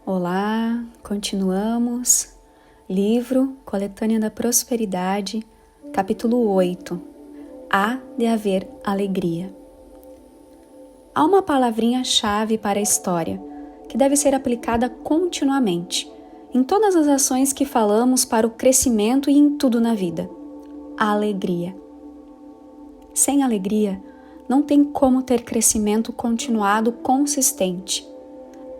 Olá, continuamos. Livro Coletânea da Prosperidade, capítulo 8. Há de haver alegria. Há uma palavrinha-chave para a história, que deve ser aplicada continuamente, em todas as ações que falamos para o crescimento e em tudo na vida. A alegria. Sem alegria, não tem como ter crescimento continuado consistente.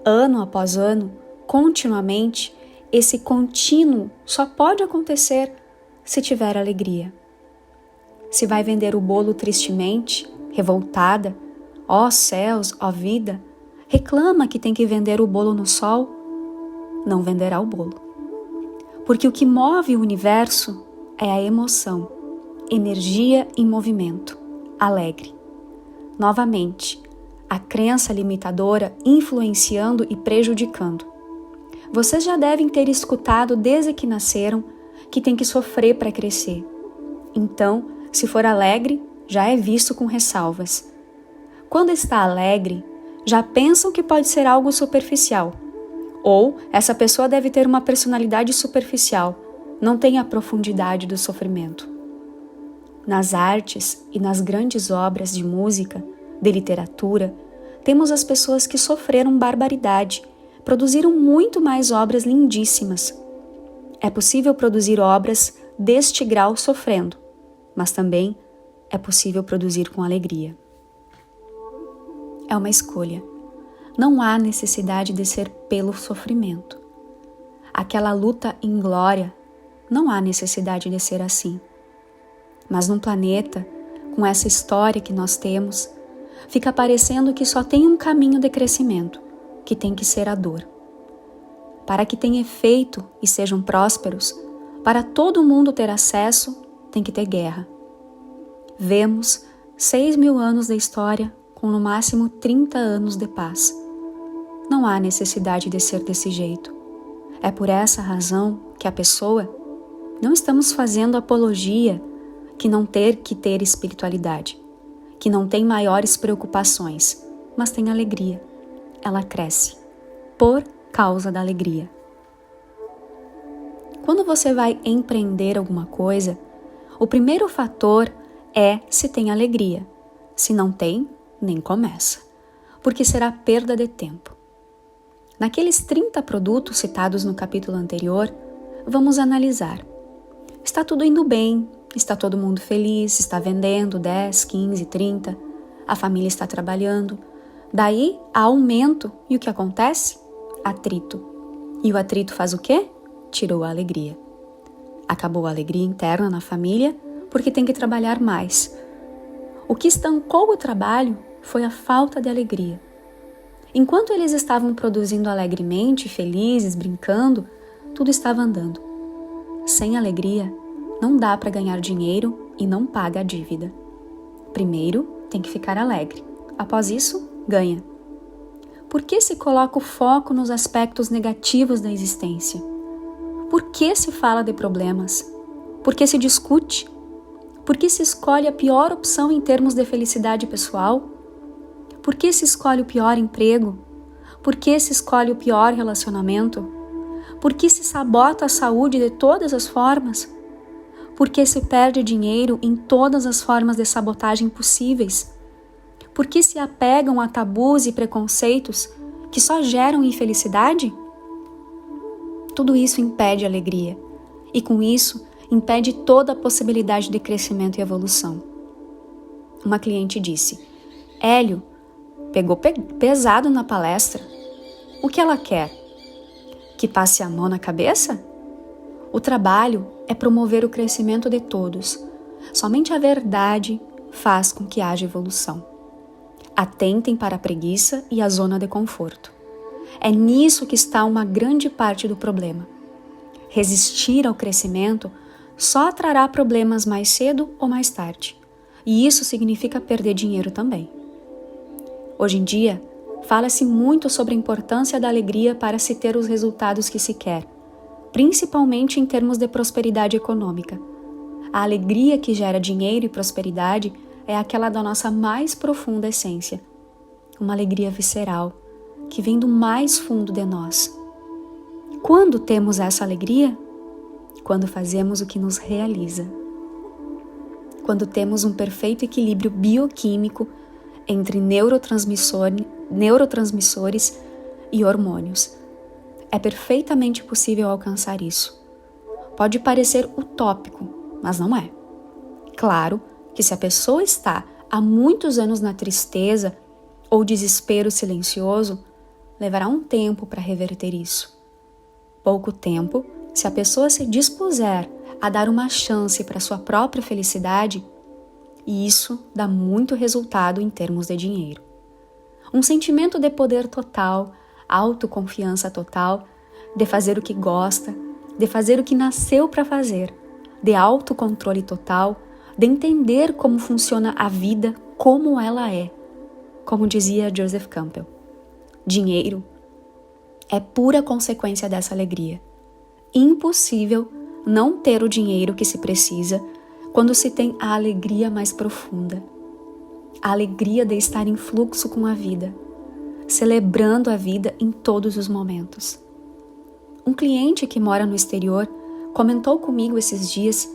Ano após ano, continuamente, esse contínuo só pode acontecer se tiver alegria. Se vai vender o bolo tristemente, revoltada, ó céus, ó vida, reclama que tem que vender o bolo no sol, não venderá o bolo. Porque o que move o universo é a emoção, energia em movimento, alegre. Novamente, a crença limitadora influenciando e prejudicando. Vocês já devem ter escutado desde que nasceram que tem que sofrer para crescer. Então, se for alegre, já é visto com ressalvas. Quando está alegre, já pensam que pode ser algo superficial. Ou essa pessoa deve ter uma personalidade superficial, não tem a profundidade do sofrimento. Nas artes e nas grandes obras de música, de literatura, temos as pessoas que sofreram barbaridade, produziram muito mais obras lindíssimas. É possível produzir obras deste grau sofrendo, mas também é possível produzir com alegria. É uma escolha. Não há necessidade de ser pelo sofrimento. Aquela luta em glória, não há necessidade de ser assim. Mas num planeta, com essa história que nós temos, fica parecendo que só tem um caminho de crescimento, que tem que ser a dor. Para que tenha efeito e sejam prósperos, para todo mundo ter acesso, tem que ter guerra. Vemos 6.000 anos de história com no máximo 30 anos de paz. Não há necessidade de ser desse jeito. É por essa razão que a pessoa, não estamos fazendo apologia que não ter que ter espiritualidade, que não tem maiores preocupações, mas tem alegria. Ela cresce por causa da alegria. Quando você vai empreender alguma coisa, o primeiro fator é se tem alegria. Se não tem, nem começa, porque será perda de tempo. Naqueles 30 produtos citados no capítulo anterior, vamos analisar. Está tudo indo bem, está todo mundo feliz, está vendendo 10, 15, 30, a família está trabalhando. Daí há aumento e o que acontece? Atrito. E o atrito faz o quê? Tirou a alegria. Acabou a alegria interna na família porque tem que trabalhar mais. O que estancou o trabalho foi a falta de alegria. Enquanto eles estavam produzindo alegremente, felizes, brincando, tudo estava andando. Sem alegria, não dá para ganhar dinheiro e não paga a dívida. Primeiro, tem que ficar alegre. Após isso, ganha. Por que se coloca o foco nos aspectos negativos da existência? Por que se fala de problemas? Por que se discute? Por que se escolhe a pior opção em termos de felicidade pessoal? Por que se escolhe o pior emprego? Por que se escolhe o pior relacionamento? Por que se sabota a saúde de todas as formas? Por que se perde dinheiro em todas as formas de sabotagem possíveis? Por que se apegam a tabus e preconceitos que só geram infelicidade? Tudo isso impede alegria e, com isso, impede toda a possibilidade de crescimento e evolução. Uma cliente disse: Hélio, pegou pesado na palestra. O que ela quer? Que passe a mão na cabeça? O trabalho é promover o crescimento de todos. Somente a verdade faz com que haja evolução. Atentem para a preguiça e a zona de conforto. É nisso que está uma grande parte do problema. Resistir ao crescimento só trará problemas mais cedo ou mais tarde. E isso significa perder dinheiro também. Hoje em dia, fala-se muito sobre a importância da alegria para se ter os resultados que se quer, principalmente em termos de prosperidade econômica. A alegria que gera dinheiro e prosperidade é aquela da nossa mais profunda essência. Uma alegria visceral, que vem do mais fundo de nós. quando temos essa alegria? Quando fazemos o que nos realiza. Quando temos um perfeito equilíbrio bioquímico entre neurotransmissores e hormônios. É perfeitamente possível alcançar isso. Pode parecer utópico, mas não é. Claro que se a pessoa está há muitos anos na tristeza ou desespero silencioso, levará um tempo para reverter isso. Pouco tempo, se a pessoa se dispuser a dar uma chance para sua própria felicidade, e isso dá muito resultado em termos de dinheiro. Um sentimento de poder total, autoconfiança total, de fazer o que gosta, de fazer o que nasceu para fazer, de autocontrole total, de entender como funciona a vida como ela é, como dizia Joseph Campbell. Dinheiro é pura consequência dessa alegria. Impossível não ter o dinheiro que se precisa quando se tem a alegria mais profunda. A alegria de estar em fluxo com a vida, celebrando a vida em todos os momentos. Um cliente que mora no exterior comentou comigo esses dias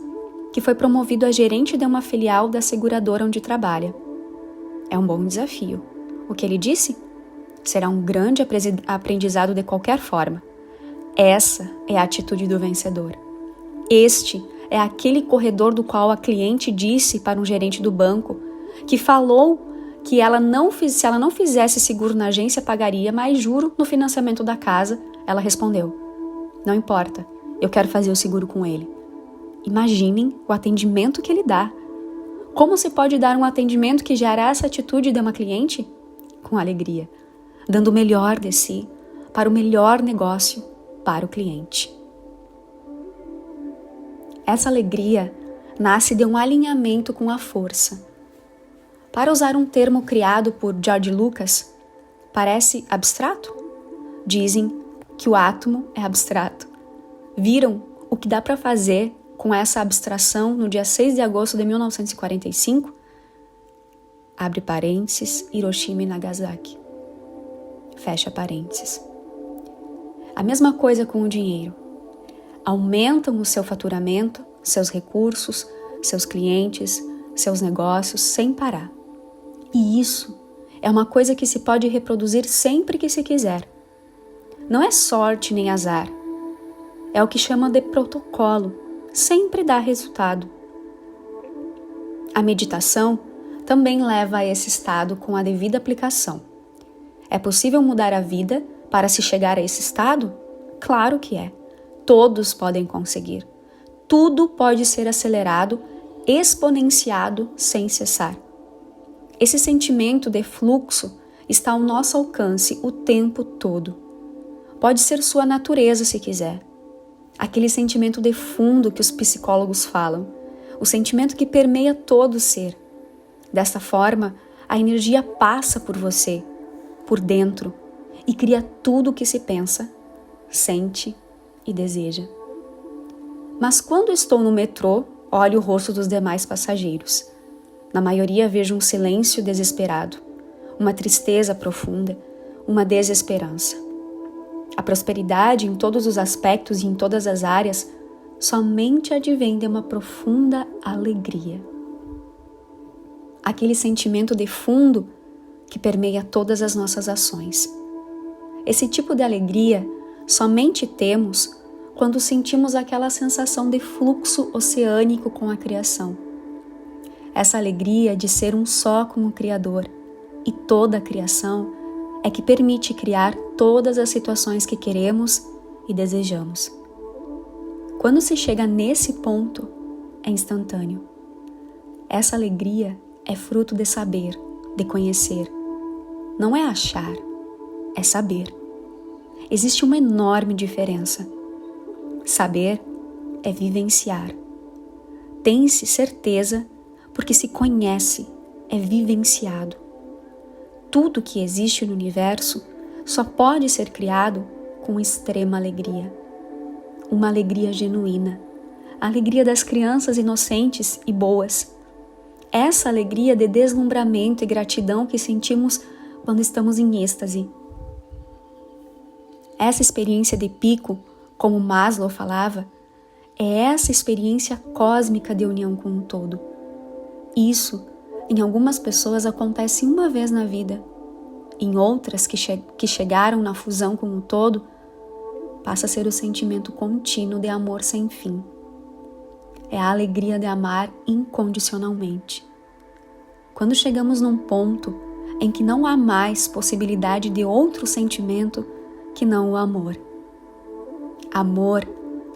que foi promovido a gerente de uma filial da seguradora onde trabalha. É um bom desafio. O que ele disse? Será um grande aprendizado de qualquer forma. Essa é a atitude do vencedor. Este é aquele corredor do qual a cliente disse para um gerente do banco que falou que se ela não fizesse seguro na agência, pagaria mais juro no financiamento da casa. Ela respondeu: não importa, eu quero fazer o seguro com ele. Imaginem o atendimento que ele dá. Como se pode dar um atendimento que gera essa atitude de uma cliente? Com alegria, dando o melhor de si para o melhor negócio para o cliente. Essa alegria nasce de um alinhamento com a força. Para usar um termo criado por George Lucas, parece abstrato? Dizem que o átomo é abstrato. Viram o que dá para fazer com essa abstração no dia 6 de agosto de 1945? Abre parênteses, Hiroshima e Nagasaki. Fecha parênteses. A mesma coisa com o dinheiro. Aumentam o seu faturamento, seus recursos, seus clientes, seus negócios sem parar. E isso é uma coisa que se pode reproduzir sempre que se quiser. Não é sorte nem azar. É o que chama de protocolo. Sempre dá resultado. A meditação também leva a esse estado com a devida aplicação. É possível mudar a vida para se chegar a esse estado? Claro que é. Todos podem conseguir. Tudo pode ser acelerado, exponenciado sem cessar. Esse sentimento de fluxo está ao nosso alcance o tempo todo. Pode ser sua natureza se quiser. Aquele sentimento de fundo que os psicólogos falam, o sentimento que permeia todo o ser. Dessa forma, a energia passa por você, por dentro, e cria tudo o que se pensa, sente e deseja. Mas quando estou no metrô, olho o rosto dos demais passageiros. Na maioria vejo um silêncio desesperado, uma tristeza profunda, uma desesperança. A prosperidade em todos os aspectos e em todas as áreas somente advém de uma profunda alegria. Aquele sentimento de fundo que permeia todas as nossas ações. Esse tipo de alegria somente temos quando sentimos aquela sensação de fluxo oceânico com a criação. Essa alegria de ser um só com o Criador e toda a criação é que permite criar todas as situações que queremos e desejamos. Quando se chega nesse ponto, é instantâneo. Essa alegria é fruto de saber, de conhecer. Não é achar, é saber. Existe uma enorme diferença. Saber é vivenciar. Tem-se certeza porque se conhece, é vivenciado. Tudo que existe no universo só pode ser criado com extrema alegria. Uma alegria genuína, a alegria das crianças inocentes e boas. Essa alegria de deslumbramento e gratidão que sentimos quando estamos em êxtase. Essa experiência de pico Como Maslow falava, é essa experiência cósmica de união com o todo. Isso, em algumas pessoas, acontece uma vez na vida. Em outras que chegaram na fusão com o todo, passa a ser o sentimento contínuo de amor sem fim. É a alegria de amar incondicionalmente. Quando chegamos num ponto em que não há mais possibilidade de outro sentimento que não o amor. Amor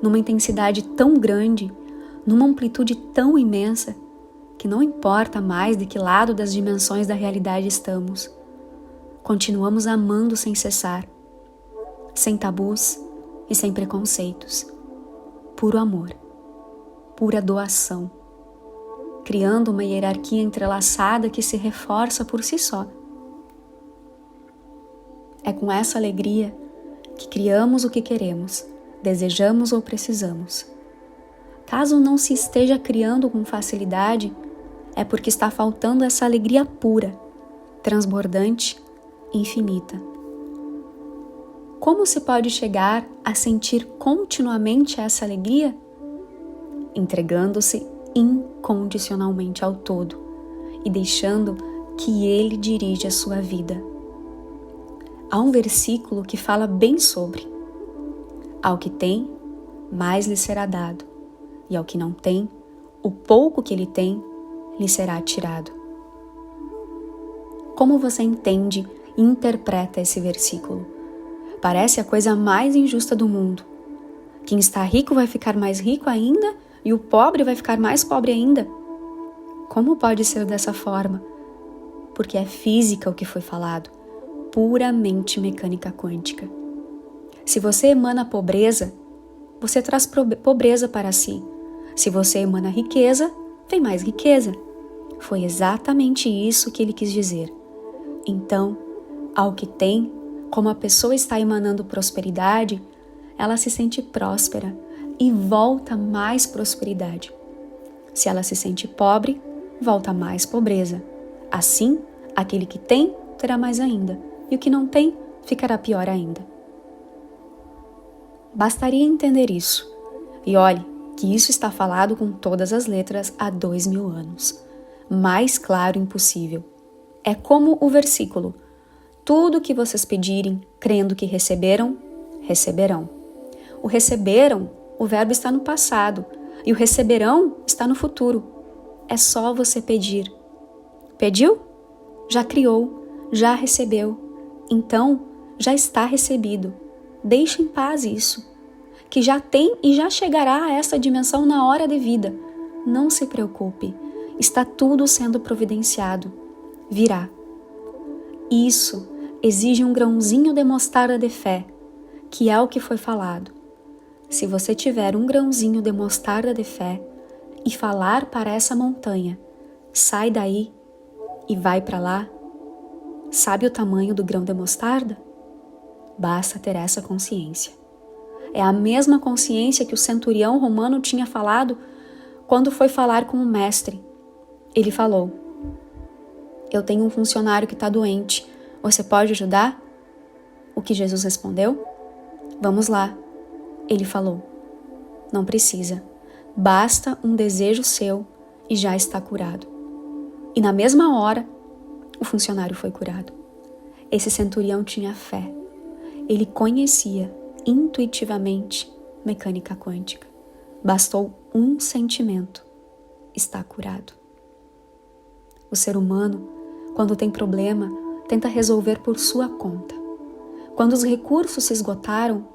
numa intensidade tão grande, numa amplitude tão imensa, que não importa mais de que lado das dimensões da realidade estamos. Continuamos amando sem cessar, sem tabus e sem preconceitos. Puro amor, pura doação, criando uma hierarquia entrelaçada que se reforça por si só. É com essa alegria que criamos o que queremos, desejamos ou precisamos. Caso não se esteja criando com facilidade, é porque está faltando essa alegria pura, transbordante e infinita. Como se pode chegar a sentir continuamente essa alegria? Entregando-se incondicionalmente ao todo e deixando que Ele dirija a sua vida. Há um versículo que fala bem sobre: ao que tem, mais lhe será dado, e ao que não tem, o pouco que ele tem, lhe será tirado. Como você entende e interpreta esse versículo? Parece a coisa mais injusta do mundo. Quem está rico vai ficar mais rico ainda e o pobre vai ficar mais pobre ainda. Como pode ser dessa forma? Porque é física o que foi falado, puramente mecânica quântica. Se você emana pobreza, você traz pobreza para si. Se você emana riqueza, vem mais riqueza. Foi exatamente isso que ele quis dizer. Então, ao que tem, como a pessoa está emanando prosperidade, ela se sente próspera e volta mais prosperidade. Se ela se sente pobre, volta mais pobreza. Assim, aquele que tem, terá mais ainda, e o que não tem, ficará pior ainda. Bastaria entender isso. E olhe que isso está falado com todas as letras há 2000 anos. Mais claro impossível. É como o versículo: tudo que vocês pedirem, crendo que receberam, receberão. O receberam, o verbo está no passado, e o receberão está no futuro. É só você pedir. Pediu? Já criou, já recebeu. Então, já está recebido. Deixe em paz isso, que já tem e já chegará a essa dimensão na hora devida. Não se preocupe, está tudo sendo providenciado. Virá. Isso exige um grãozinho de mostarda de fé, que é o que foi falado. Se você tiver um grãozinho de mostarda de fé e falar para essa montanha, sai daí e vai para lá, sabe o tamanho do grão de mostarda? Basta ter essa consciência. É a mesma consciência que o centurião romano tinha falado quando foi falar com o mestre. Ele falou: eu tenho um funcionário que está doente, você pode ajudar? O que Jesus respondeu? Vamos lá. Ele falou: não precisa, basta um desejo seu e já está curado. E na mesma hora, o funcionário foi curado. Esse centurião tinha fé. Ele conhecia intuitivamente mecânica quântica. Bastou um sentimento, está curado. O ser humano, quando tem problema, tenta resolver por sua conta. Quando os recursos se esgotaram,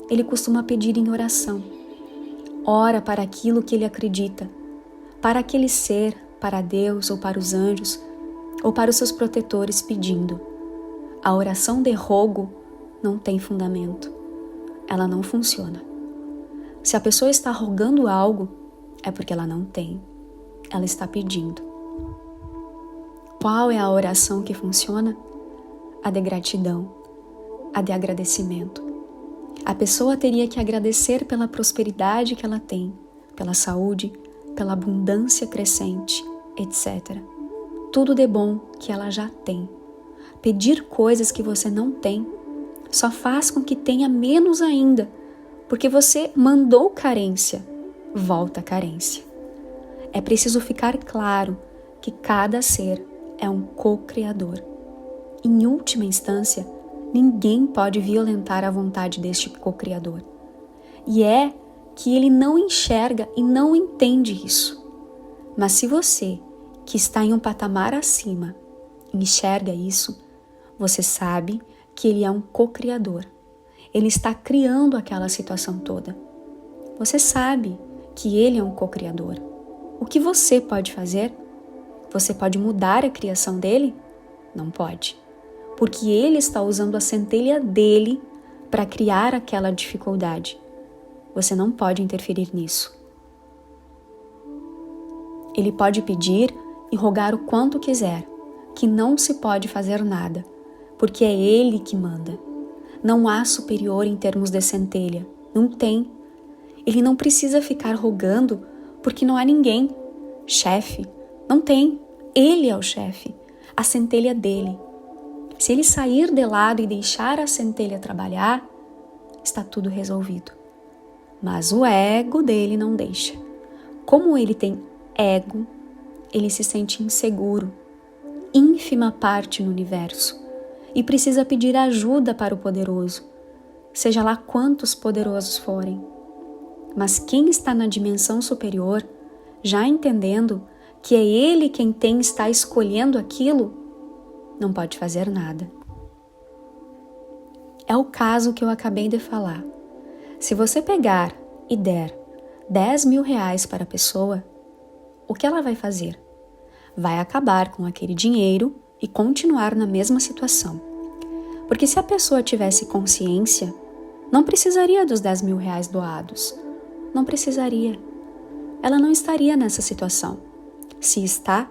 ele costuma pedir em oração. Ora para aquilo que ele acredita, para aquele ser, para Deus ou para os anjos, ou para os seus protetores pedindo. A oração de rogo não tem fundamento. Ela não funciona. Se a pessoa está rogando algo, é porque ela não tem. Ela está pedindo. Qual é a oração que funciona? A de gratidão, a de agradecimento. A pessoa teria que agradecer pela prosperidade que ela tem, pela saúde, pela abundância crescente, etc. Tudo de bom que ela já tem. Pedir coisas que você não tem só faz com que tenha menos ainda, Porque você mandou carência, volta carência. É preciso ficar claro que cada ser é um co-criador. Em última instância, ninguém pode violentar a vontade deste co-criador. E é que ele não enxerga e não entende isso. Mas se você, que está em um patamar acima, enxerga isso, você sabe que ele é um co-criador. Ele está criando aquela situação toda. Você sabe que ele é um co-criador. O que você pode fazer? Você pode mudar a criação dele? Não pode. Porque ele está usando a centelha dele para criar aquela dificuldade. Você não pode interferir nisso. Ele pode pedir e rogar o quanto quiser, que não se pode fazer nada, porque é ele que manda. Não há superior em termos de centelha, não tem. Ele não precisa ficar rogando, porque não há ninguém. Chefe, não tem. Ele é o chefe, a centelha dele. Se ele sair de lado e deixar a centelha trabalhar, está tudo resolvido. Mas o ego dele não deixa. Como ele tem ego, ele se sente inseguro, ínfima parte no universo, e precisa pedir ajuda para o poderoso, seja lá quantos poderosos forem. Mas quem está na dimensão superior, já entendendo que é ele quem está escolhendo aquilo, não pode fazer nada. É o caso que eu acabei de falar. Se você pegar e der 10 mil reais para a pessoa, o que ela vai fazer? Vai acabar com aquele dinheiro e continuar na mesma situação. Porque se a pessoa tivesse consciência, não precisaria dos 10 mil reais doados. Não precisaria. Ela não estaria nessa situação. Se está,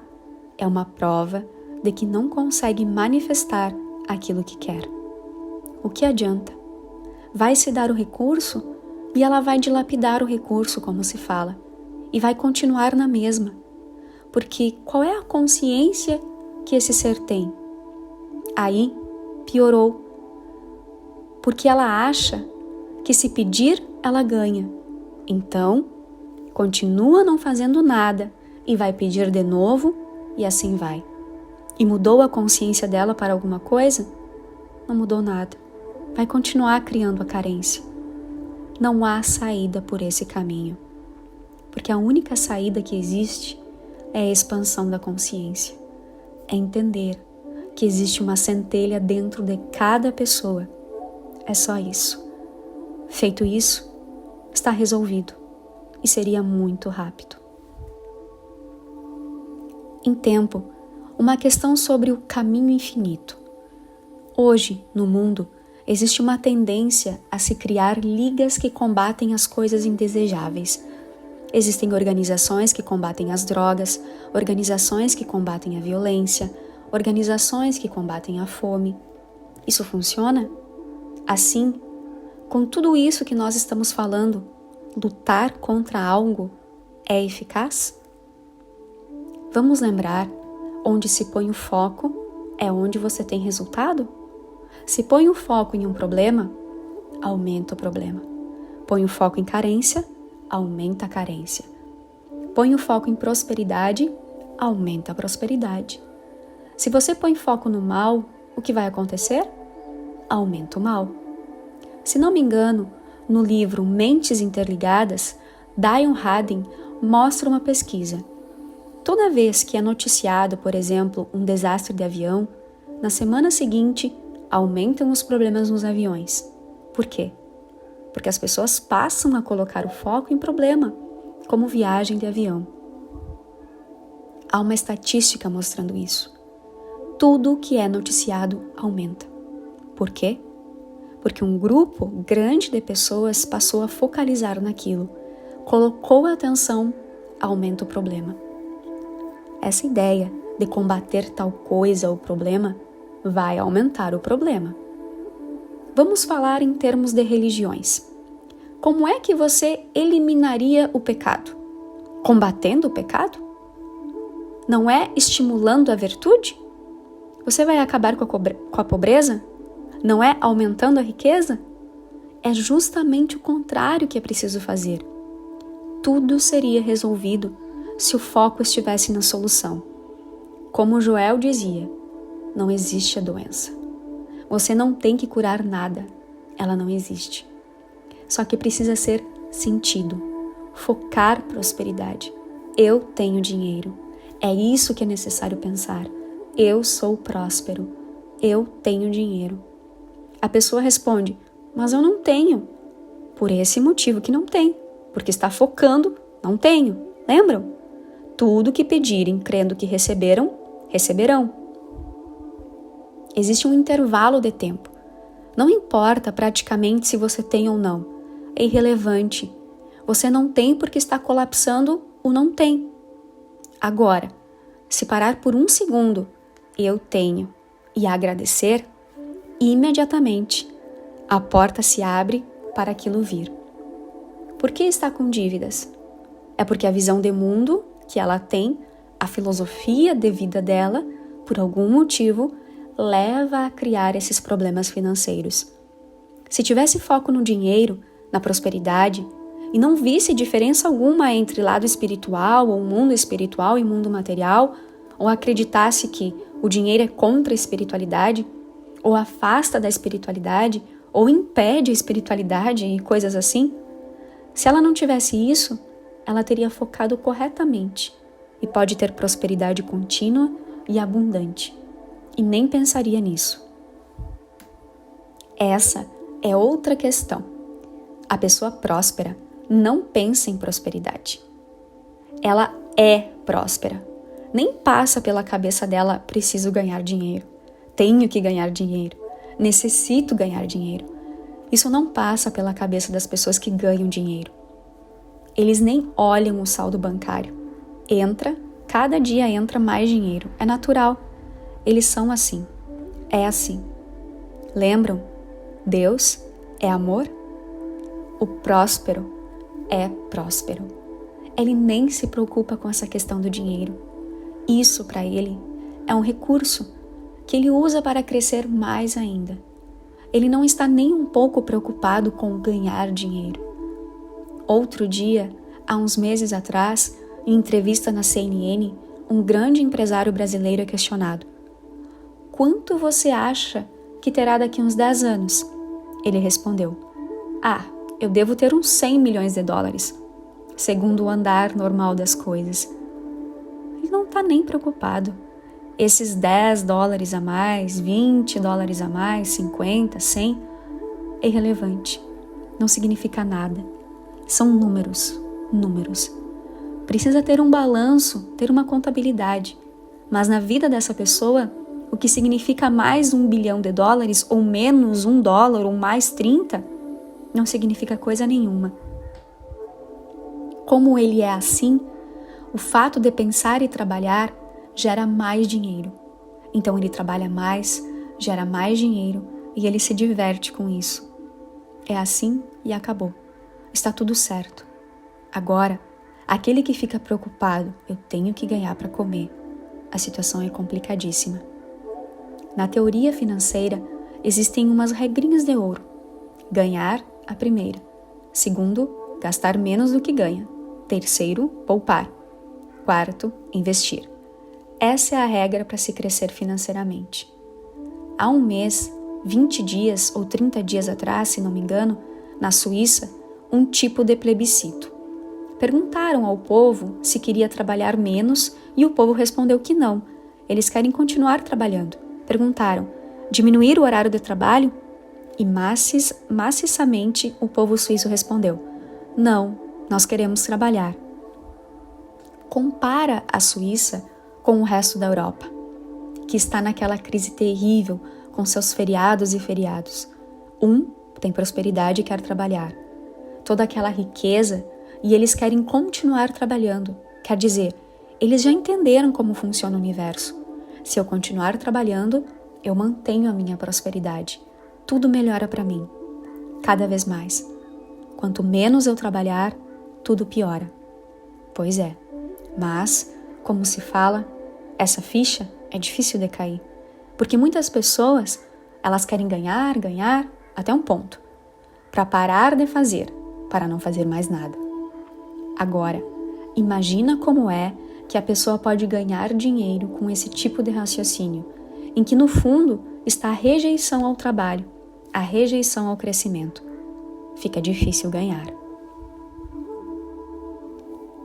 é uma prova de que não consegue manifestar aquilo que quer. O que adianta? Vai se dar o recurso e ela vai dilapidar o recurso, como se fala, e vai continuar na mesma. Porque qual é a consciência que esse ser tem? Aí piorou. Porque ela acha que se pedir, ela ganha. Então, continua não fazendo nada e vai pedir de novo e assim vai. E mudou a consciência dela para alguma coisa? Não mudou nada. Vai continuar criando a carência. Não há saída por esse caminho. Porque a única saída que existe é a expansão da consciência. É entender que existe uma centelha dentro de cada pessoa. É só isso. Feito isso, está resolvido. E seria muito rápido. Em tempo, uma questão sobre o caminho infinito. Hoje, no mundo, existe uma tendência a se criar ligas que combatem as coisas indesejáveis. Existem organizações que combatem as drogas, organizações que combatem a violência, organizações que combatem a fome. Isso funciona? Assim, com tudo isso que nós estamos falando, lutar contra algo é eficaz? Vamos lembrar, onde se põe o foco é onde você tem resultado? Se põe o foco em um problema, aumenta o problema. Põe o foco em carência, aumenta a carência. Põe o foco em prosperidade, aumenta a prosperidade. Se você põe foco no mal, o que vai acontecer? Aumenta o mal. Se não me engano, no livro Mentes Interligadas, Dion Hadden mostra uma pesquisa. Toda vez que é noticiado, por exemplo, um desastre de avião, na semana seguinte aumentam os problemas nos aviões. Por quê? Porque as pessoas passam a colocar o foco em problema, como viagem de avião. Há uma estatística mostrando isso. Tudo o que é noticiado aumenta. Por quê? Porque um grupo grande de pessoas passou a focalizar naquilo, colocou a atenção, aumenta o problema. Essa ideia de combater tal coisa ou problema vai aumentar o problema. Vamos falar em termos de religiões. Como é que você eliminaria o pecado? Combatendo o pecado? Não é estimulando a virtude? Você vai acabar com a pobreza? Não é aumentando a riqueza? É justamente o contrário que é preciso fazer. Tudo seria resolvido se o foco estivesse na solução. Como Joel dizia, não existe a doença. Você não tem que curar nada, ela não existe. Só que precisa ser sentido, focar prosperidade. Eu tenho dinheiro, é isso que é necessário pensar. Eu sou próspero, eu tenho dinheiro. A pessoa responde, mas eu não tenho. Por esse motivo que não tem, porque está focando, não tenho. Lembram? Tudo que pedirem, crendo que receberam, receberão. Existe um intervalo de tempo. Não importa praticamente se você tem ou não. É irrelevante. Você não tem porque está colapsando o não tem. Agora, se parar por um segundo, eu tenho, e agradecer, imediatamente a porta se abre para aquilo vir. Por que está com dívidas? É porque a visão de mundo que ela tem, a filosofia de vida dela, por algum motivo, leva a criar esses problemas financeiros. Se tivesse foco no dinheiro, na prosperidade, e não visse diferença alguma entre lado espiritual ou mundo espiritual e mundo material, ou acreditasse que o dinheiro é contra a espiritualidade, ou afasta da espiritualidade, ou impede a espiritualidade e coisas assim, se ela não tivesse isso, ela teria focado corretamente e pode ter prosperidade contínua e abundante. E nem pensaria nisso. Essa é outra questão. A pessoa próspera não pensa em prosperidade. Ela é próspera. Nem passa pela cabeça dela, preciso ganhar dinheiro, tenho que ganhar dinheiro, necessito ganhar dinheiro. Isso não passa pela cabeça das pessoas que ganham dinheiro. Eles nem olham o saldo bancário. Cada dia entra mais dinheiro. É natural. Eles são assim. É assim. Lembram? Deus é amor? O próspero é próspero. Ele nem se preocupa com essa questão do dinheiro. Isso, para ele, é um recurso que ele usa para crescer mais ainda. Ele não está nem um pouco preocupado com ganhar dinheiro. Outro dia, há uns meses atrás, em entrevista na CNN, um grande empresário brasileiro é questionado: quanto você acha que terá daqui uns 10 anos? Ele respondeu: eu devo ter uns 100 milhões de dólares, segundo o andar normal das coisas. Ele não está nem preocupado. Esses 10 dólares a mais, 20 dólares a mais, 50, 100, é irrelevante. Não significa nada. São números. Precisa ter um balanço, ter uma contabilidade. Mas na vida dessa pessoa, o que significa mais 1 bilhão de dólares, ou menos $1, ou mais 30, não significa coisa nenhuma. Como ele é assim, o fato de pensar e trabalhar gera mais dinheiro. Então ele trabalha mais, gera mais dinheiro e ele se diverte com isso. É assim e acabou. Está tudo certo. Agora, aquele que fica preocupado, eu tenho que ganhar para comer, a situação é complicadíssima. Na teoria financeira, existem umas regrinhas de ouro. Ganhar, a primeira. Segundo, gastar menos do que ganha. Terceiro, poupar. Quarto, investir. Essa é a regra para se crescer financeiramente. Há um mês, 20 dias ou 30 dias atrás, se não me engano, na Suíça, um tipo de plebiscito. Perguntaram ao povo se queria trabalhar menos e o povo respondeu que não. Eles querem continuar trabalhando. Perguntaram, diminuir o horário de trabalho? E maciçamente o povo suíço respondeu, não, nós queremos trabalhar. Compara a Suíça com o resto da Europa, que está naquela crise terrível com seus feriados e feriados. Um tem prosperidade e quer trabalhar. Toda aquela riqueza e eles querem continuar trabalhando. Quer dizer, eles já entenderam como funciona o universo. Se eu continuar trabalhando, eu mantenho a minha prosperidade. Tudo melhora para mim, cada vez mais. Quanto menos eu trabalhar, tudo piora. Pois é, mas, como se fala, essa ficha é difícil de cair. Porque muitas pessoas, elas querem ganhar, até um ponto. para parar de fazer, para não fazer mais nada. Agora, imagina como é que a pessoa pode ganhar dinheiro com esse tipo de raciocínio, em que no fundo está a rejeição ao trabalho, a rejeição ao crescimento. Fica difícil ganhar.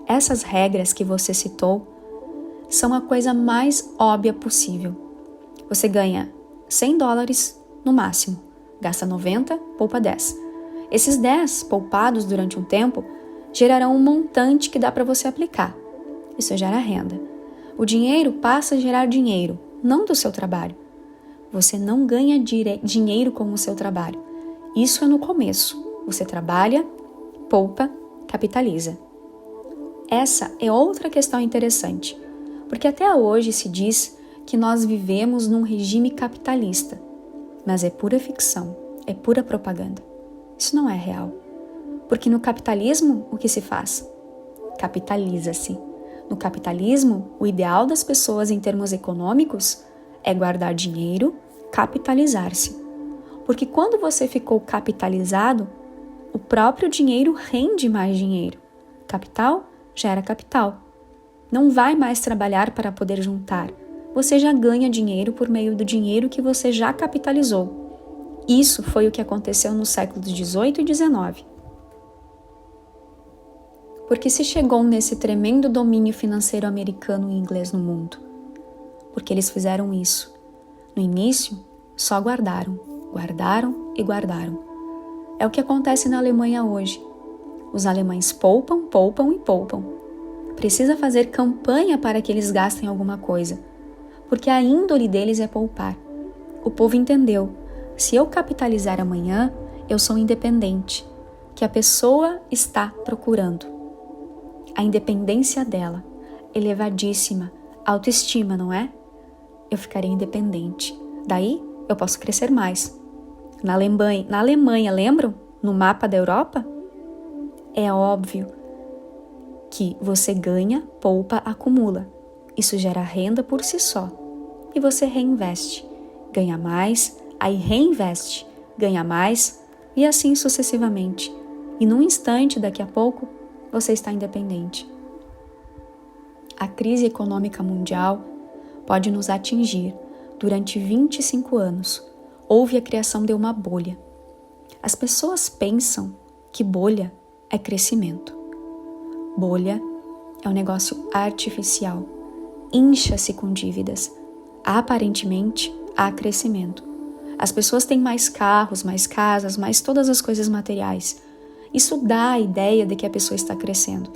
Essas regras que você citou são a coisa mais óbvia possível. Você ganha $100 no máximo, gasta 90, poupa 10. Esses 10 poupados durante um tempo gerarão um montante que dá para você aplicar. Isso gera renda. O dinheiro passa a gerar dinheiro, não do seu trabalho. Você não ganha dinheiro com o seu trabalho. Isso é no começo. Você trabalha, poupa, capitaliza. Essa é outra questão interessante, porque até hoje se diz que nós vivemos num regime capitalista, mas é pura ficção, é pura propaganda. Isso não é real, porque no capitalismo o que se faz? Capitaliza-se. No capitalismo, o ideal das pessoas em termos econômicos é guardar dinheiro, capitalizar-se. Porque quando você ficou capitalizado, o próprio dinheiro rende mais dinheiro. Capital gera capital. Não vai mais trabalhar para poder juntar. Você já ganha dinheiro por meio do dinheiro que você já capitalizou. Isso foi o que aconteceu nos séculos 18 e 19. Porque se chegou nesse tremendo domínio financeiro americano e inglês no mundo? Porque eles fizeram isso. No início, só guardaram e guardaram. É o que acontece na Alemanha hoje. Os alemães poupam, poupam e poupam. Precisa fazer campanha para que eles gastem alguma coisa, porque a índole deles é poupar. O povo entendeu, se eu capitalizar amanhã, eu sou independente, que a pessoa está procurando. A independência dela, elevadíssima, autoestima, não é? Eu ficarei independente. Daí, eu posso crescer mais. Na Alemanha, lembram? No mapa da Europa? É óbvio que você ganha, poupa, acumula. Isso gera renda por si só. E você reinveste. Ganha mais, aí reinveste. Ganha mais e assim sucessivamente. E num instante, daqui a pouco, você está independente. A crise econômica mundial pode nos atingir durante 25 anos. Houve a criação de uma bolha. As pessoas pensam que bolha é crescimento. Bolha é um negócio artificial. Incha-se com dívidas. Aparentemente, há crescimento. As pessoas têm mais carros, mais casas, mais todas as coisas materiais. Isso dá a ideia de que a pessoa está crescendo,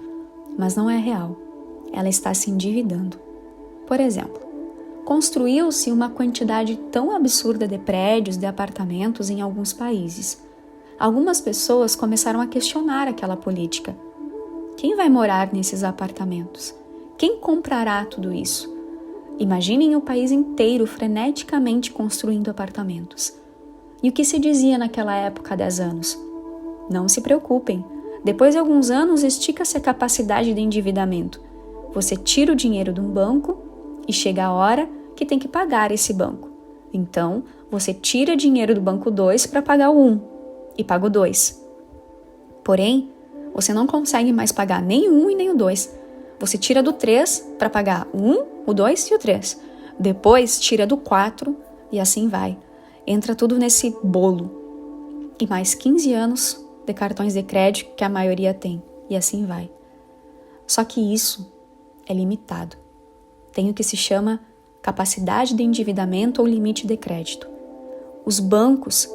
mas não é real. Ela está se endividando. Por exemplo, construiu-se uma quantidade tão absurda de prédios, de apartamentos em alguns países. Algumas pessoas começaram a questionar aquela política. Quem vai morar nesses apartamentos? Quem comprará tudo isso? Imaginem o país inteiro freneticamente construindo apartamentos. E o que se dizia naquela época há 10 anos? Não se preocupem, depois de alguns anos estica-se a capacidade de endividamento. Você tira o dinheiro de um banco e chega a hora que tem que pagar esse banco. Então, você tira dinheiro do banco 2 para pagar o 1 e paga o 2. Porém, você não consegue mais pagar nem o 1 e nem o 2. Você tira do 3 para pagar o 1, o 2 e o 3. Depois, tira do 4 e assim vai. Entra tudo nesse bolo. E mais 15 anos de cartões de crédito que a maioria tem. E assim vai. Só que isso é limitado. Tem o que se chama capacidade de endividamento ou limite de crédito. Os bancos,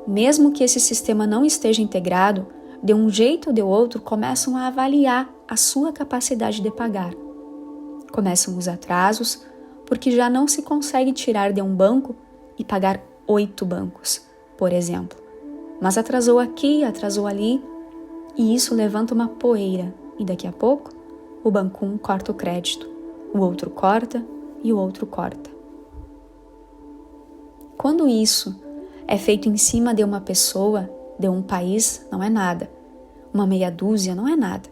mesmo que esse sistema não esteja integrado, de um jeito ou de outro, começam a avaliar a sua capacidade de pagar. Começam os atrasos, porque já não se consegue tirar de um banco e pagar 8 bancos, por exemplo. Mas atrasou aqui, atrasou ali, e isso levanta uma poeira, e daqui a pouco, o banco 1 corta o crédito, o outro corta e o outro corta. Quando isso é feito em cima de uma pessoa, de um país, não é nada. Uma meia dúzia não é nada.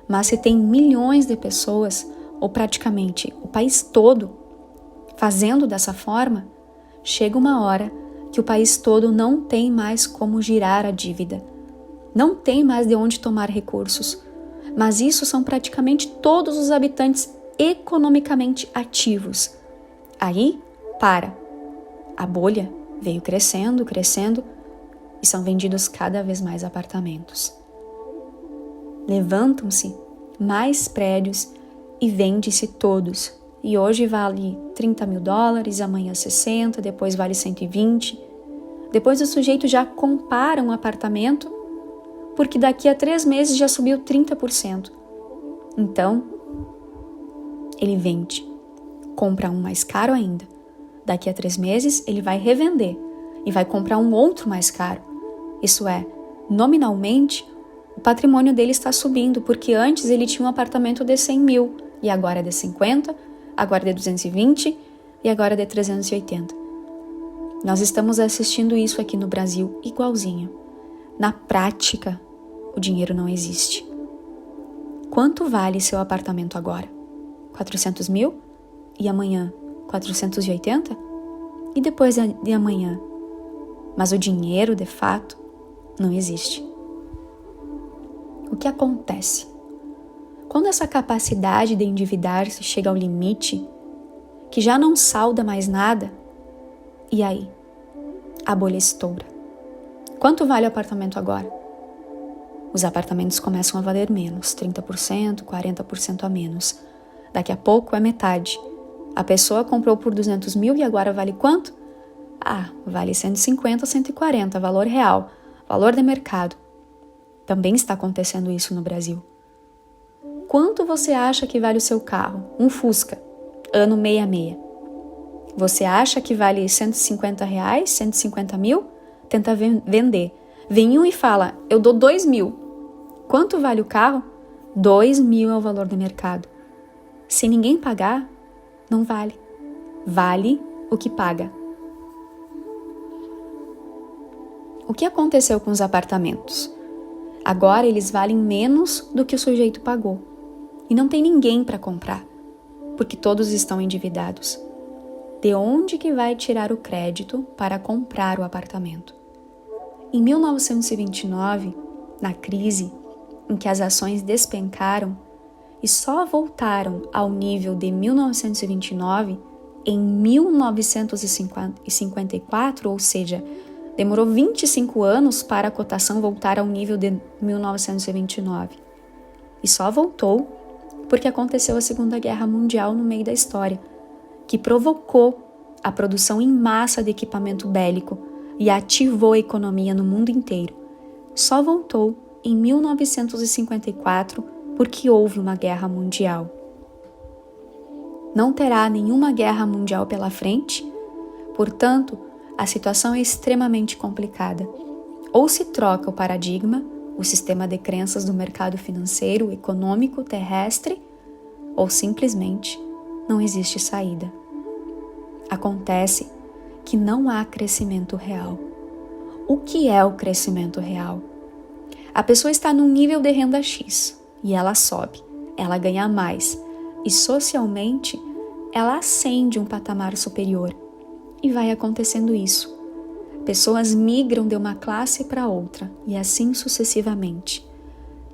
Mas se tem milhões de pessoas, ou praticamente o país todo, fazendo dessa forma, chega uma hora que o país todo não tem mais como girar a dívida. Não tem mais de onde tomar recursos. Mas isso são praticamente todos os habitantes economicamente ativos. Aí, para. A bolha veio crescendo, crescendo, e são vendidos cada vez mais apartamentos. Levantam-se mais prédios e vende-se todos. E hoje vale $30 mil, amanhã 60, depois vale 120. Depois o sujeito já compara um apartamento, porque daqui a 3 meses já subiu 30%. Então, ele vende, compra um mais caro ainda. Daqui a 3 meses, ele vai revender e vai comprar um outro mais caro. Isso é, nominalmente, o patrimônio dele está subindo, porque antes ele tinha um apartamento de 100 mil, e agora é de 50, agora é de 220 e agora é de 380. Nós estamos assistindo isso aqui no Brasil igualzinho. Na prática, o dinheiro não existe. Quanto vale seu apartamento agora? 400 mil? E amanhã 480? E depois de amanhã? Mas o dinheiro, de fato, não existe. O que acontece? Quando essa capacidade de endividar-se chega ao limite, que já não salda mais nada, e aí? A bolha estoura. Quanto vale o apartamento agora? Os apartamentos começam a valer menos, 30%, 40% a menos. Daqui a pouco é metade. A pessoa comprou por 200 mil e agora vale quanto? Vale 150, 140, valor real, valor de mercado. Também está acontecendo isso no Brasil. Quanto você acha que vale o seu carro? Um Fusca, ano 66. Você acha que vale R$150, 150 mil? Tenta vender. Vem um e fala, eu dou 2 mil. Quanto vale o carro? 2 mil é o valor do mercado. Se ninguém pagar, não vale. Vale o que paga. O que aconteceu com os apartamentos? Agora eles valem menos do que o sujeito pagou. E não tem ninguém para comprar, porque todos estão endividados. De onde que vai tirar o crédito para comprar o apartamento? Em 1929, na crise em que as ações despencaram e só voltaram ao nível de 1929 em 1954, ou seja, demorou 25 anos para a cotação voltar ao nível de 1929. E só voltou porque aconteceu a Segunda Guerra Mundial no meio da história, que provocou a produção em massa de equipamento bélico e ativou a economia no mundo inteiro. Só voltou em 1954 porque houve uma guerra mundial. Não terá nenhuma guerra mundial pela frente, portanto, a situação é extremamente complicada. Ou se troca o paradigma, o sistema de crenças do mercado financeiro, econômico, terrestre, ou simplesmente não existe saída. Acontece que não há crescimento real. O que é o crescimento real? A pessoa está num nível de renda X e ela sobe, ela ganha mais e socialmente ela ascende um patamar superior. E vai acontecendo isso. Pessoas migram de uma classe para outra e assim sucessivamente.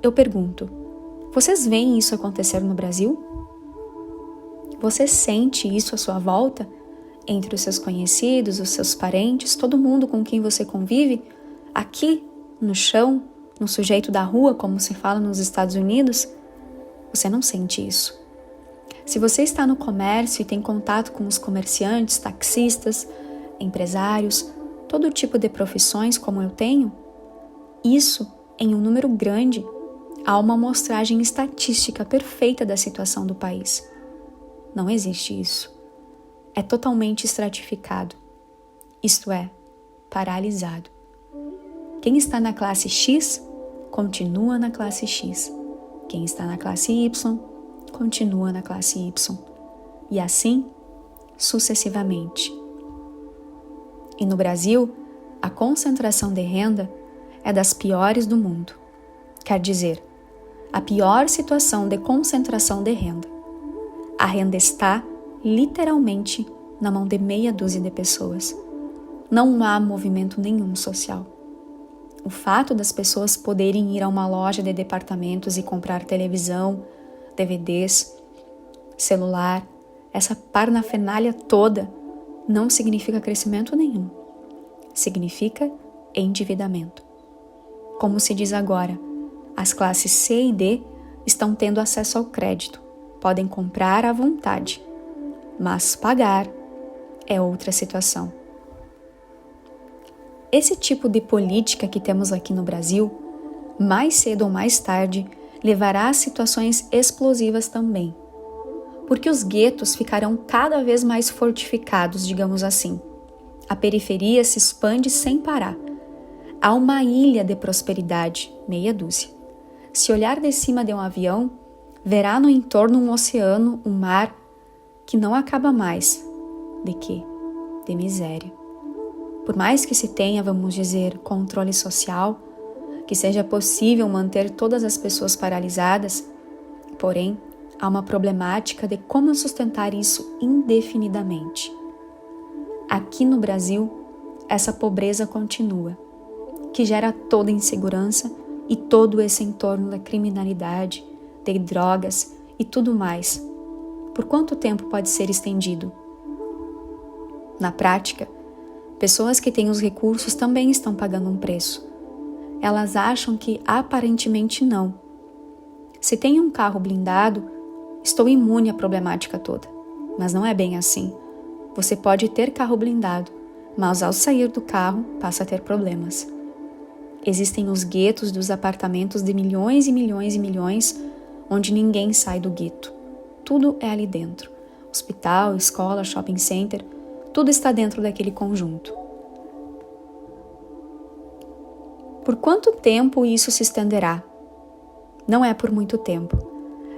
Eu pergunto, vocês veem isso acontecer no Brasil? Você sente isso à sua volta? Entre os seus conhecidos, os seus parentes, todo mundo com quem você convive? Aqui, no chão, no sujeito da rua, como se fala nos Estados Unidos? Você não sente isso. Se você está no comércio e tem contato com os comerciantes, taxistas, empresários, todo tipo de profissões como eu tenho, isso, em um número grande, há uma amostragem estatística perfeita da situação do país. Não existe isso. É totalmente estratificado, isto é, paralisado. Quem está na classe X, continua na classe X. Quem está na classe Y, continua na classe Y. E assim, sucessivamente. E no Brasil, a concentração de renda é das piores do mundo. Quer dizer, a pior situação de concentração de renda. A renda está, literalmente, na mão de meia dúzia de pessoas. Não há movimento nenhum social. O fato das pessoas poderem ir a uma loja de departamentos e comprar televisão, DVDs, celular, essa parafernália toda, não significa crescimento nenhum. Significa endividamento. Como se diz agora, as classes C e D estão tendo acesso ao crédito, podem comprar à vontade, mas pagar é outra situação. Esse tipo de política que temos aqui no Brasil, mais cedo ou mais tarde, levará a situações explosivas também. Porque os guetos ficarão cada vez mais fortificados, digamos assim. A periferia se expande sem parar. Há uma ilha de prosperidade, meia dúzia. Se olhar de cima de um avião, verá no entorno um oceano, um mar, que não acaba mais. De quê? De miséria. Por mais que se tenha, vamos dizer, controle social, que seja possível manter todas as pessoas paralisadas, porém, há uma problemática de como sustentar isso indefinidamente. Aqui no Brasil, essa pobreza continua, que gera toda insegurança e todo esse entorno da criminalidade, de drogas e tudo mais. Por quanto tempo pode ser estendido? Na prática, pessoas que têm os recursos também estão pagando um preço. Elas acham que aparentemente não. Se tenho um carro blindado, estou imune à problemática toda. Mas não é bem assim. Você pode ter carro blindado, mas ao sair do carro passa a ter problemas. Existem os guetos dos apartamentos de milhões e milhões e milhões, onde ninguém sai do gueto. Tudo é ali dentro. Hospital, escola, shopping center, tudo está dentro daquele conjunto. Por quanto tempo isso se estenderá? Não é por muito tempo.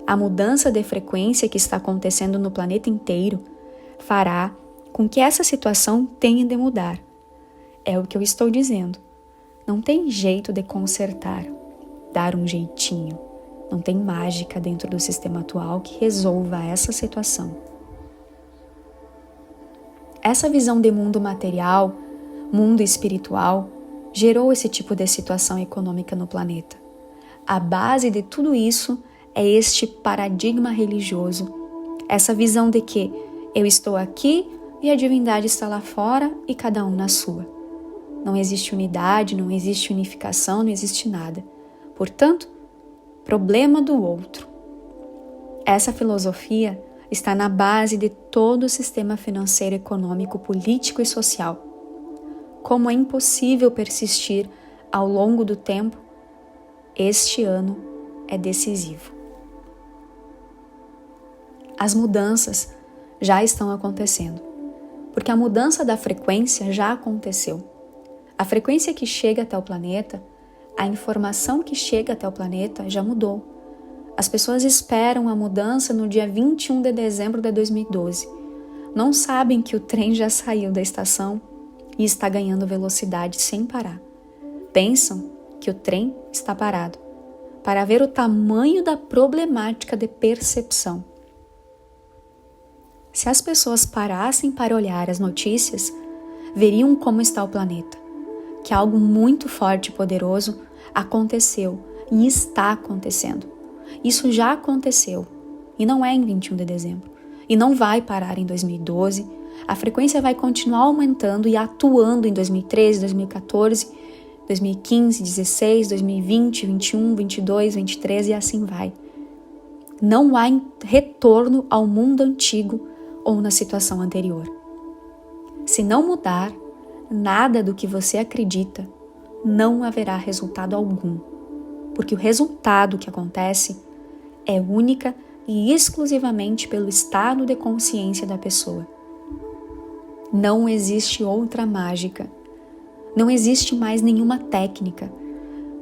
A mudança de frequência que está acontecendo no planeta inteiro fará com que essa situação tenha de mudar. É o que eu estou dizendo. Não tem jeito de consertar, dar um jeitinho. Não tem mágica dentro do sistema atual que resolva essa situação. Essa visão de mundo material, mundo espiritual, gerou esse tipo de situação econômica no planeta. A base de tudo isso é este paradigma religioso, essa visão de que eu estou aqui e a divindade está lá fora e cada um na sua. Não existe unidade, não existe unificação, não existe nada. Portanto, problema do outro. Essa filosofia está na base de todo o sistema financeiro, econômico, político e social. Como é impossível persistir ao longo do tempo, este ano é decisivo. As mudanças já estão acontecendo, porque a mudança da frequência já aconteceu. A frequência que chega até o planeta, a informação que chega até o planeta já mudou. As pessoas esperam a mudança no dia 21 de dezembro de 2012. Não sabem que o trem já saiu da estação e está ganhando velocidade sem parar. Pensam que o trem está parado, para ver o tamanho da problemática de percepção. Se as pessoas parassem para olhar as notícias, veriam como está o planeta, que algo muito forte e poderoso aconteceu e está acontecendo. Isso já aconteceu, e não é em 21 de dezembro, e não vai parar em 2012, a frequência vai continuar aumentando e atuando em 2013, 2014, 2015, 16, 2020, 21, 22, 23 e assim vai. Não há retorno ao mundo antigo ou na situação anterior. Se não mudar nada do que você acredita, não haverá resultado algum, porque o resultado que acontece é única e exclusivamente pelo estado de consciência da pessoa. Não existe outra mágica, não existe mais nenhuma técnica,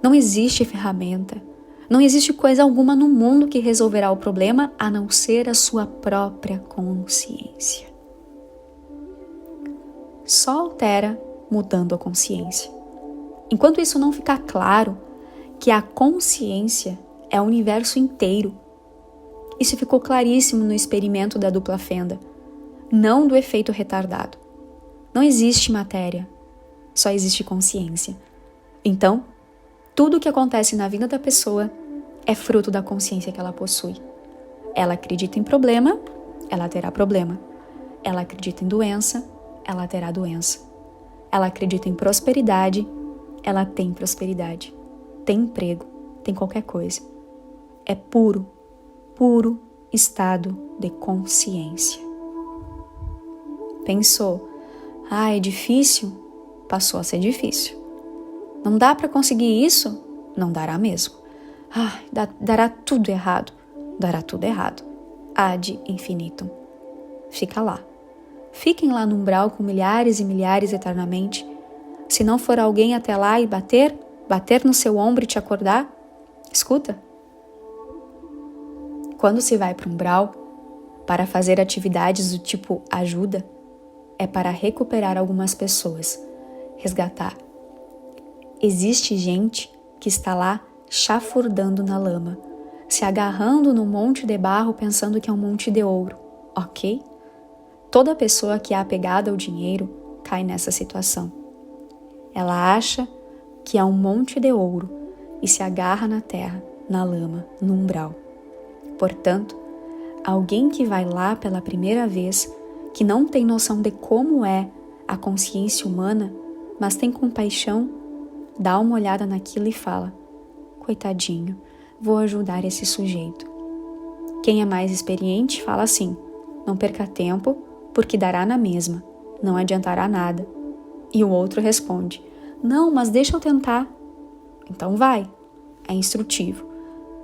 não existe ferramenta, não existe coisa alguma no mundo que resolverá o problema a não ser a sua própria consciência. Só altera mudando a consciência. Enquanto isso não ficar claro que a consciência é o universo inteiro, isso ficou claríssimo no experimento da dupla fenda, não do efeito retardado. Não existe matéria, só existe consciência. Então, Tudo o que acontece na vida da pessoa é fruto da consciência que ela possui. Ela acredita em problema, ela terá problema. Ela acredita em doença, ela terá doença. Ela acredita em prosperidade, ela tem prosperidade. Tem emprego, tem qualquer coisa. É puro estado de consciência. Pensou, é difícil? Passou a ser difícil. Não dá para conseguir isso? Não dará mesmo. Dará tudo errado. Dará tudo errado. Ad infinitum. Fica lá. Fiquem lá no umbral com milhares e milhares eternamente. Se não for alguém até lá e bater no seu ombro e te acordar, escuta. Quando se vai para o umbral, para fazer atividades do tipo ajuda, é para recuperar algumas pessoas, resgatar. Existe gente que está lá chafurdando na lama, se agarrando num monte de barro pensando que é um monte de ouro, ok? Toda pessoa que é apegada ao dinheiro cai nessa situação. Ela acha que é um monte de ouro e se agarra na terra, na lama, no umbral. Portanto, alguém que vai lá pela primeira vez, que não tem noção de como é a consciência humana, mas tem compaixão, dá uma olhada naquilo e fala: coitadinho, vou ajudar esse sujeito. Quem é mais experiente fala assim: não perca tempo, porque dará na mesma, não adiantará nada. E o outro responde: não, mas deixa eu tentar. Então vai, é instrutivo.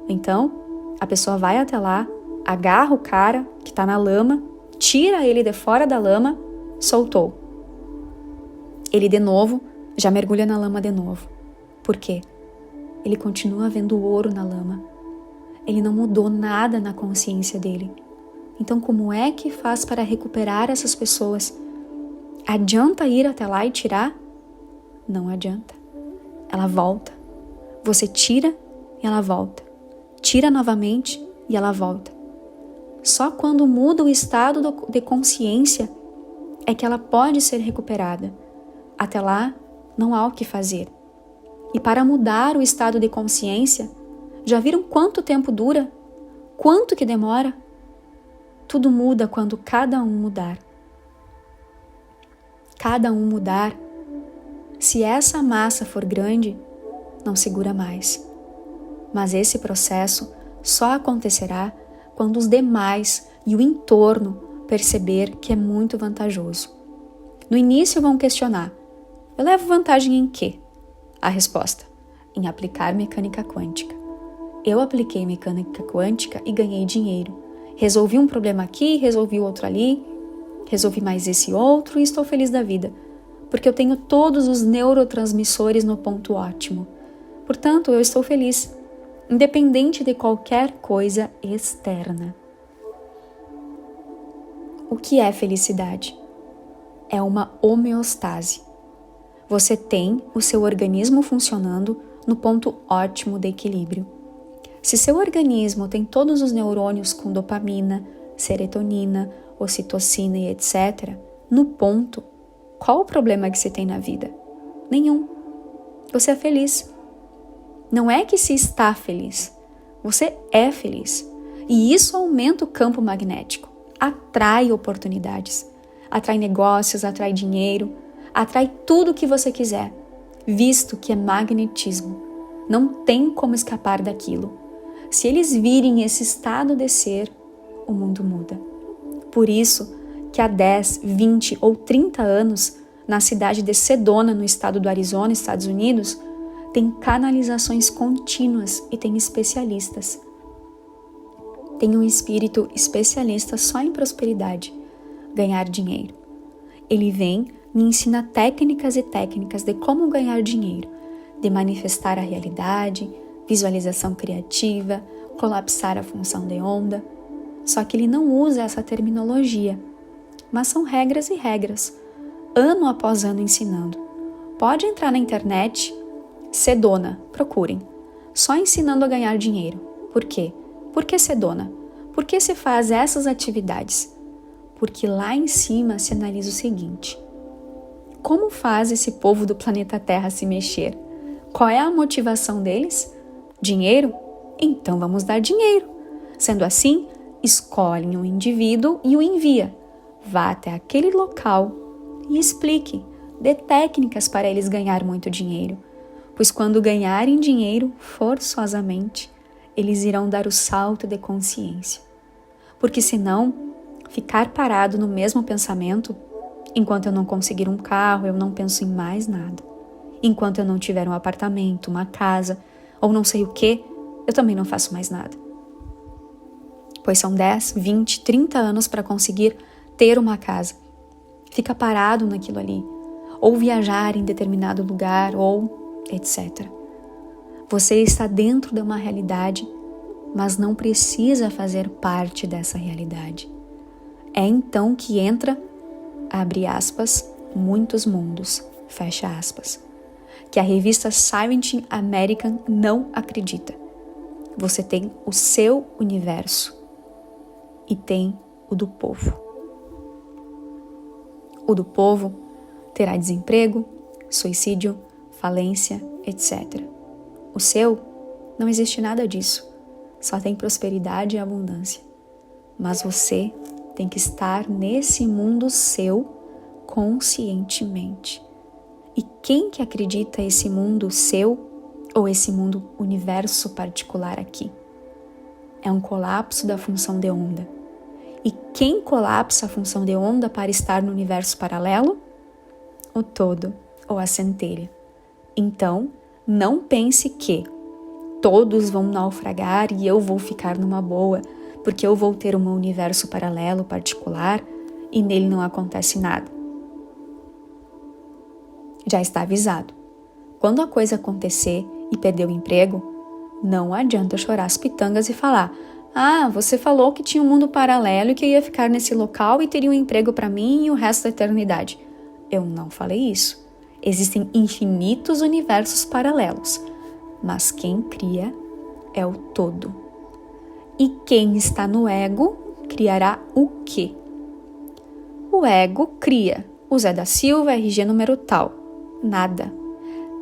Então, a pessoa vai até lá, agarra o cara que está na lama, tira ele de fora da lama, soltou. Ele de novo já mergulha na lama de novo. Por quê? Ele continua vendo ouro na lama. Ele não mudou nada na consciência dele. Então, como é que faz para recuperar essas pessoas? Adianta ir até lá e tirar? Não adianta. Ela volta. Você tira e ela volta. Tira novamente e ela volta. Só quando muda o estado de consciência é que ela pode ser recuperada. Até lá, não há o que fazer. E para mudar o estado de consciência, já viram quanto tempo dura? Quanto que demora? Tudo muda quando cada um mudar. Cada um mudar. Se essa massa for grande, não segura mais. Mas esse processo só acontecerá quando os demais e o entorno perceber que é muito vantajoso. No início vão questionar: eu levo vantagem em quê? A resposta: em aplicar mecânica quântica. Eu apliquei mecânica quântica e ganhei dinheiro. Resolvi um problema aqui, resolvi outro ali, resolvi mais esse outro e estou feliz da vida, porque eu tenho todos os neurotransmissores no ponto ótimo. Portanto, eu estou feliz, independente de qualquer coisa externa. O que é felicidade? É uma homeostase. Você tem o seu organismo funcionando no ponto ótimo de equilíbrio. Se seu organismo tem todos os neurônios com dopamina, serotonina, ocitocina e etc., no ponto, qual o problema que você tem na vida? Nenhum. Você é feliz. Não é que se está feliz, você é feliz. E isso aumenta o campo magnético, atrai oportunidades, atrai negócios, atrai dinheiro, atrai tudo o que você quiser, visto que é magnetismo. Não tem como escapar daquilo. Se eles virem esse estado de ser, o mundo muda. Por isso que há 10, 20 ou 30 anos, na cidade de Sedona, no estado do Arizona, Estados Unidos, tem canalizações contínuas e tem especialistas. Tem um espírito especialista só em prosperidade, ganhar dinheiro. Ele vem e ensina técnicas e técnicas de como ganhar dinheiro, de manifestar a realidade, visualização criativa, colapsar a função de onda. Só que ele não usa essa terminologia, mas são regras e regras, ano após ano ensinando. Pode entrar na internet, Sedona, procurem, só ensinando a ganhar dinheiro. Por quê? Por que Sedona? Por que se faz essas atividades? Porque lá em cima se analisa o seguinte: como faz esse povo do planeta Terra se mexer? Qual é a motivação deles? Dinheiro? Então vamos dar dinheiro. Sendo assim, escolhem um indivíduo e o envia. Vá até aquele local e explique, dê técnicas para eles ganhar muito dinheiro. Pois quando ganharem dinheiro, forçosamente, eles irão dar o salto de consciência. Porque senão, ficar parado no mesmo pensamento, enquanto eu não conseguir um carro, eu não penso em mais nada. Enquanto eu não tiver um apartamento, uma casa, ou não sei o que, eu também não faço mais nada. Pois são 10, 20, 30 anos para conseguir ter uma casa. Fica parado naquilo ali. Ou viajar em determinado lugar, ou etc. Você está dentro de uma realidade, mas não precisa fazer parte dessa realidade. É então que entra, abre aspas, muitos mundos, fecha aspas, que a revista Scientific American não acredita. Você tem o seu universo e tem o do povo. O do povo terá desemprego, suicídio, falência, etc. O seu, não existe nada disso. Só tem prosperidade e abundância. Mas você tem que estar nesse mundo seu conscientemente. E quem que acredita esse mundo seu ou esse mundo universo particular aqui? É um colapso da função de onda. E quem colapsa a função de onda para estar no universo paralelo? O todo ou a centelha. Então, não pense que todos vão naufragar e eu vou ficar numa boa, porque eu vou ter um universo paralelo particular e nele não acontece nada. Já está avisado. Quando a coisa acontecer e perder o emprego, não adianta chorar as pitangas e falar: ah, você falou que tinha um mundo paralelo e que eu ia ficar nesse local e teria um emprego para mim e o resto da eternidade. Eu não falei isso. Existem infinitos universos paralelos, mas quem cria é o todo. E quem está no ego criará o quê? O ego cria o Zé da Silva, RG número tal. Nada.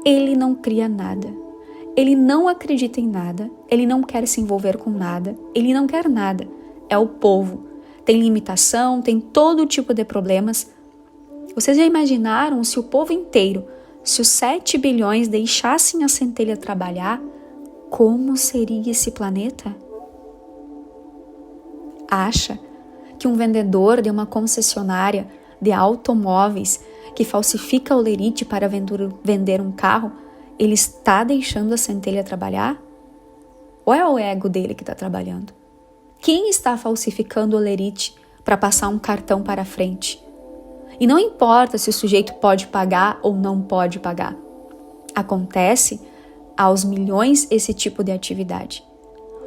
Ele não cria nada. Ele não acredita em nada. Ele não quer se envolver com nada. Ele não quer nada. É o povo. Tem limitação, tem todo tipo de problemas. Vocês já imaginaram se o povo inteiro, se os 7 bilhões deixassem a centelha trabalhar, como seria esse planeta? Acha que um vendedor de uma concessionária de automóveis que falsifica o lerite para vender um carro, ele está deixando a centelha trabalhar? Ou é o ego dele que está trabalhando? Quem está falsificando o lerite para passar um cartão para frente? E não importa se o sujeito pode pagar ou não pode pagar. Acontece aos milhões esse tipo de atividade.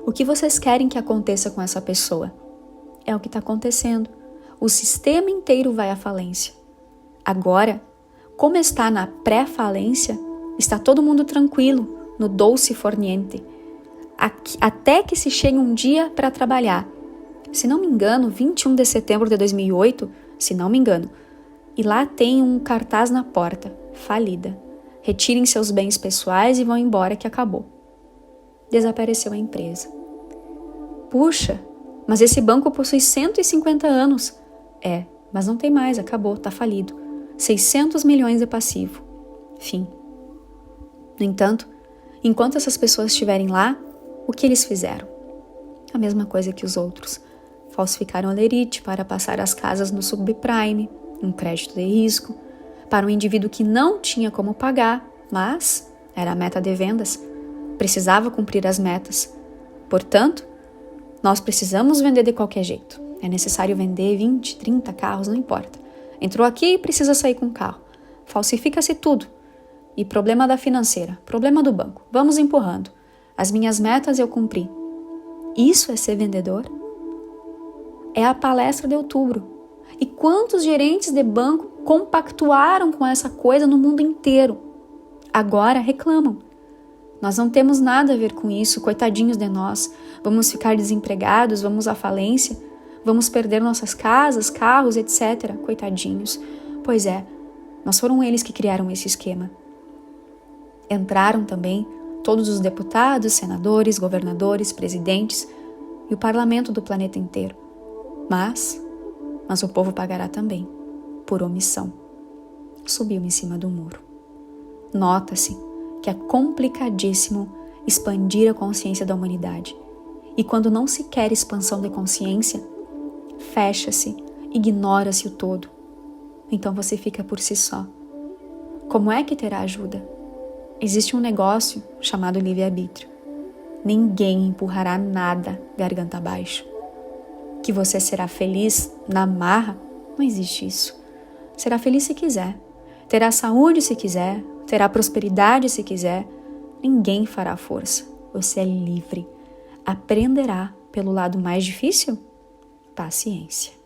O que vocês querem que aconteça com essa pessoa? É o que está acontecendo. O sistema inteiro vai à falência. Agora, como está na pré-falência, está todo mundo tranquilo, no dolce forniente, até que se chegue um dia para trabalhar. Se não me engano, 21 de setembro de 2008, se não me engano, e lá tem um cartaz na porta, falida. Retirem seus bens pessoais e vão embora que acabou. Desapareceu a empresa. Puxa, mas esse banco possui 150 anos. É, mas não tem mais, acabou, tá falido. 600 milhões de passivo. Fim. No entanto, enquanto essas pessoas estiverem lá, o que eles fizeram? A mesma coisa que os outros. Falsificaram a lerite para passar as casas no subprime, um crédito de risco, para um indivíduo que não tinha como pagar, mas era a meta de vendas, precisava cumprir as metas. Portanto, nós precisamos vender de qualquer jeito. É necessário vender 20, 30 carros, não importa. Entrou aqui e precisa sair com o carro. Falsifica-se tudo. E problema da financeira, problema do banco. Vamos empurrando. As minhas metas eu cumpri. Isso é ser vendedor? É a palestra de outubro. E quantos gerentes de banco compactuaram com essa coisa no mundo inteiro? Agora reclamam. Nós não temos nada a ver com isso, coitadinhos de nós. Vamos ficar desempregados, vamos à falência, vamos perder nossas casas, carros, etc. Coitadinhos. Pois é, mas foram eles que criaram esse esquema. Entraram também todos os deputados, senadores, governadores, presidentes e o parlamento do planeta inteiro. Mas o povo pagará também, por omissão. Subiu em cima do muro. Nota-se que é complicadíssimo expandir a consciência da humanidade. E quando não se quer expansão da consciência, fecha-se, ignora-se o todo. Então você fica por si só. Como é que terá ajuda? Existe um negócio chamado livre-arbítrio. Ninguém empurrará nada garganta abaixo. Que você será feliz na marra? Não existe isso. Será feliz se quiser. Terá saúde se quiser. Terá prosperidade se quiser. Ninguém fará força. Você é livre. Aprenderá pelo lado mais difícil? Paciência.